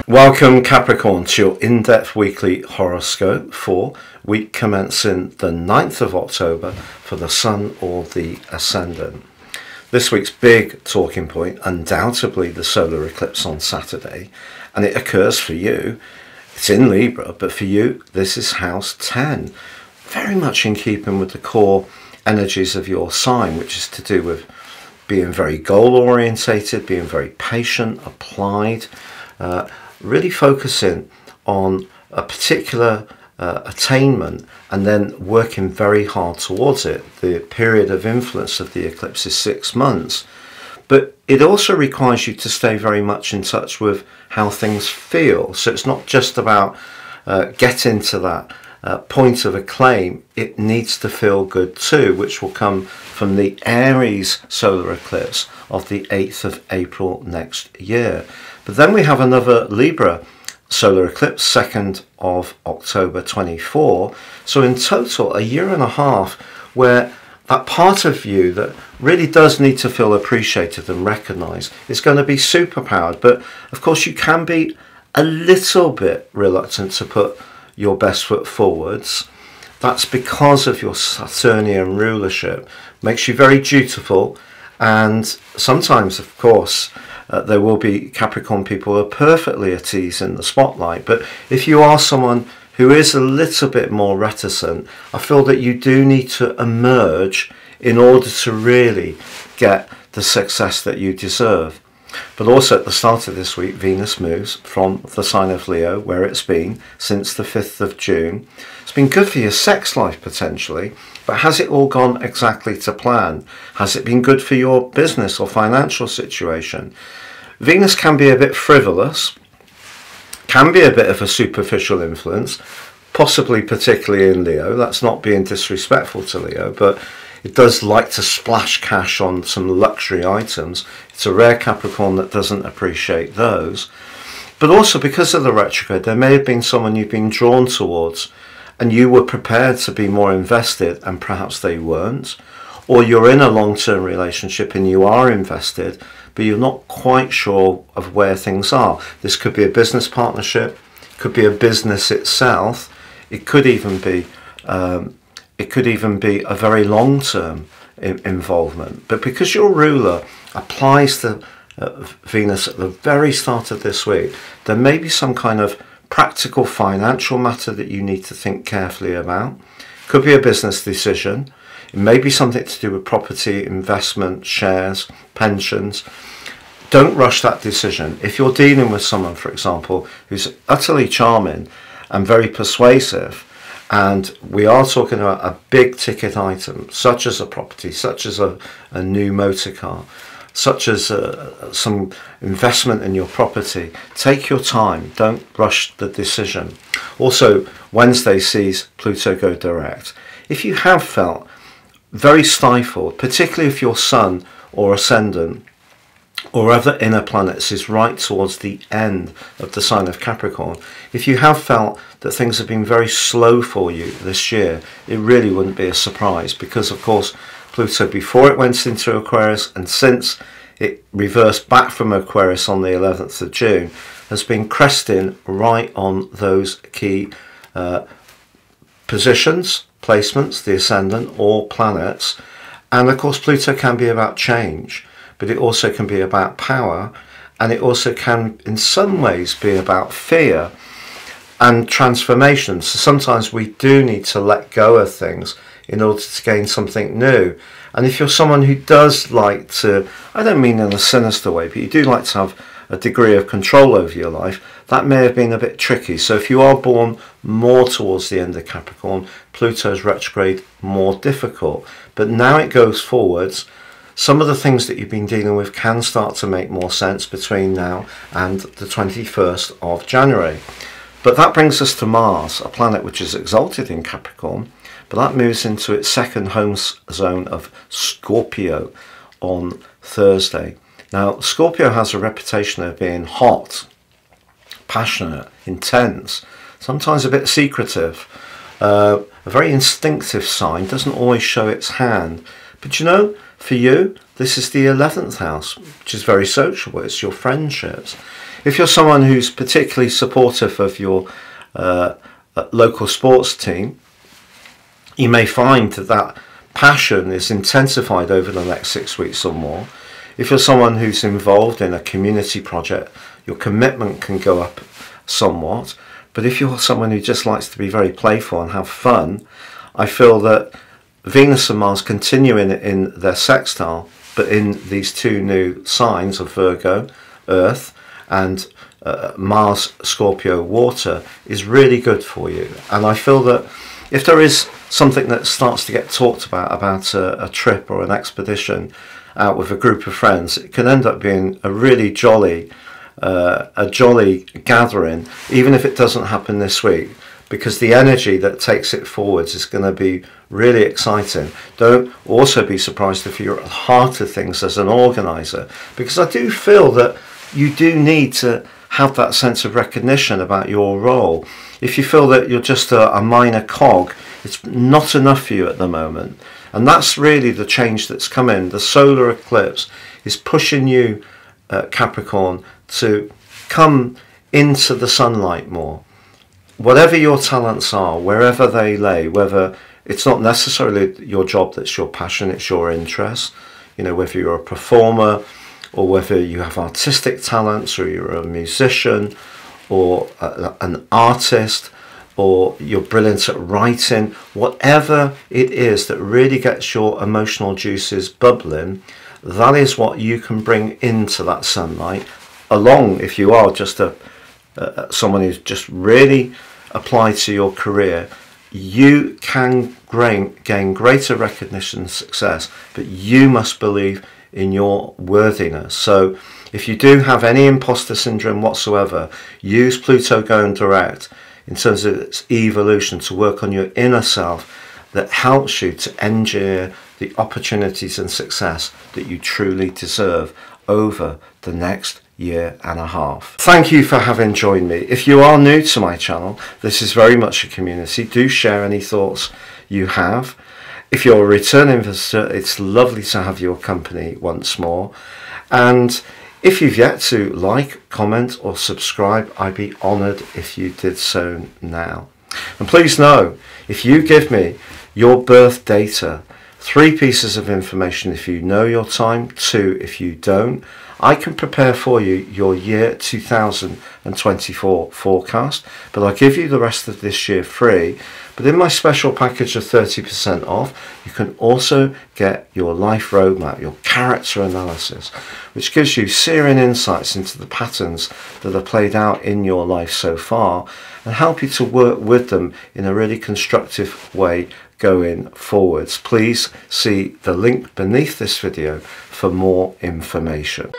Welcome Capricorn to your in-depth weekly horoscope for week commencing the 9th of October for the Sun or the Ascendant. This week's big talking point, undoubtedly the solar eclipse on Saturday, and it occurs for you. It's in Libra, but for you this is house 10, very much in keeping with the core energies of your sign, which is to do with being very goal orientated, being very patient, applied, really focusing on a particular attainment and then working very hard towards it. The period of influence of the eclipse is 6 months, but it also requires you to stay very much in touch with how things feel. So it's not just about getting to that point of acclaim. It needs to feel good too, which will come from the Aries solar eclipse of the 8th of April next year. But then we have another Libra solar eclipse, 2nd of October 24. So in total, a year and a half where that part of you that really does need to feel appreciated and recognised is going to be superpowered. But of course, you can be a little bit reluctant to put your best foot forwards. That's because of your Saturnian rulership. Makes you very dutiful, and sometimes, of course, there will be Capricorn people who are perfectly at ease in the spotlight. But if you are someone who is a little bit more reticent, I feel that you do need to emerge in order to really get the success that you deserve. But also at the start of this week, Venus moves from the sign of Leo, where it's been since the 5th of June. It's been good for your sex life potentially, but has it all gone exactly to plan? Has it been good for your business or financial situation? Venus can be a bit frivolous, can be a bit of a superficial influence, possibly particularly in Leo. That's not being disrespectful to Leo, but it does like to splash cash on some luxury items. It's a rare Capricorn that doesn't appreciate those. But also because of the retrograde, there may have been someone you've been drawn towards and you were prepared to be more invested and perhaps they weren't. Or you're in a long-term relationship and you are invested, but you're not quite sure of where things are. This could be a business partnership, could be a business itself. It could even be a very long-term involvement. But because your ruler applies to Venus at the very start of this week, there may be some kind of practical financial matter that you need to think carefully about. Could be a business decision. It may be something to do with property, investment, shares, pensions. Don't rush that decision. If you're dealing with someone, for example, who's utterly charming and very persuasive, and we are talking about a big ticket item, such as a property, such as a new motor car, such as some investment in your property, take your time. Don't rush the decision. Also, Wednesday sees Pluto go direct. If you have felt very stifled, particularly if your Sun or Ascendant or other inner planets is right towards the end of the sign of Capricorn, if you have felt that things have been very slow for you this year, it really wouldn't be a surprise, because of course Pluto, before it went into Aquarius and since it reversed back from Aquarius on the 11th of June, has been cresting right on those key positions, placements, the ascendant or planets. And of course Pluto can be about change, but it also can be about power, and it also can in some ways be about fear and transformation. So sometimes we do need to let go of things in order to gain something new. And if you're someone who does like to, I don't mean in a sinister way, but you do like to have a degree of control over your life, that may have been a bit tricky. So if you are born more towards the end of Capricorn, Pluto's retrograde more difficult. But now it goes forwards. Some of the things that you've been dealing with can start to make more sense between now and the 21st of January. But that brings us to Mars, a planet which is exalted in Capricorn, but that moves into its second home zone of Scorpio on Thursday. Now, Scorpio has a reputation of being hot, passionate, intense, sometimes a bit secretive, a very instinctive sign, doesn't always show its hand. But you know, For you, this is the 11th house, which is very sociable. It's your friendships. If you're someone who's particularly supportive of your local sports team, you may find that passion is intensified over the next 6 weeks or more. If you're someone who's involved in a community project, your commitment can go up somewhat. But if you're someone who just likes to be very playful and have fun, I feel that Venus and Mars continue in their sextile, but in these two new signs of Virgo, Earth, and Mars, Scorpio, Water, is really good for you. And I feel that if there is something that starts to get talked about a trip or an expedition out with a group of friends, it can end up being a really jolly gathering, even if it doesn't happen this week, because the energy that takes it forwards is going to be really exciting. Don't also be surprised if you're at the heart of things as an organizer, because I do feel that you do need to have that sense of recognition about your role. If you feel that you're just a minor cog, it's not enough for you at the moment. And that's really the change that's come in. The solar eclipse is pushing you, Capricorn, to come into the sunlight more. Whatever your talents are, wherever they lay, whether it's not necessarily your job that's your passion, it's your interest, you know, whether you're a performer or whether you have artistic talents, or you're a musician or an artist, or you're brilliant at writing, whatever it is that really gets your emotional juices bubbling, that is what you can bring into that sunlight, along if you are just someone who's just really applied to your career. You can gain greater recognition and success, but you must believe in your worthiness. So if you do have any imposter syndrome whatsoever, use Pluto going direct in terms of its evolution to work on your inner self that helps you to engineer the opportunities and success that you truly deserve over the next year and a half. Thank you for having joined me. If you are new to my channel, this is very much a community. Do share any thoughts you have. If you're a returning visitor, it's lovely to have your company once more. And if you've yet to like, comment or subscribe, I'd be honoured if you did so now. And please know, if you give me your birth data, 3 pieces of information if you know your time, 2 if you don't, I can prepare for you your year 2024 forecast, but I'll give you the rest of this year free. But in my special package of 30% off, you can also get your life roadmap, your character analysis, which gives you searing insights into the patterns that are played out in your life so far and help you to work with them in a really constructive way going forwards. Please see the link beneath this video for more information.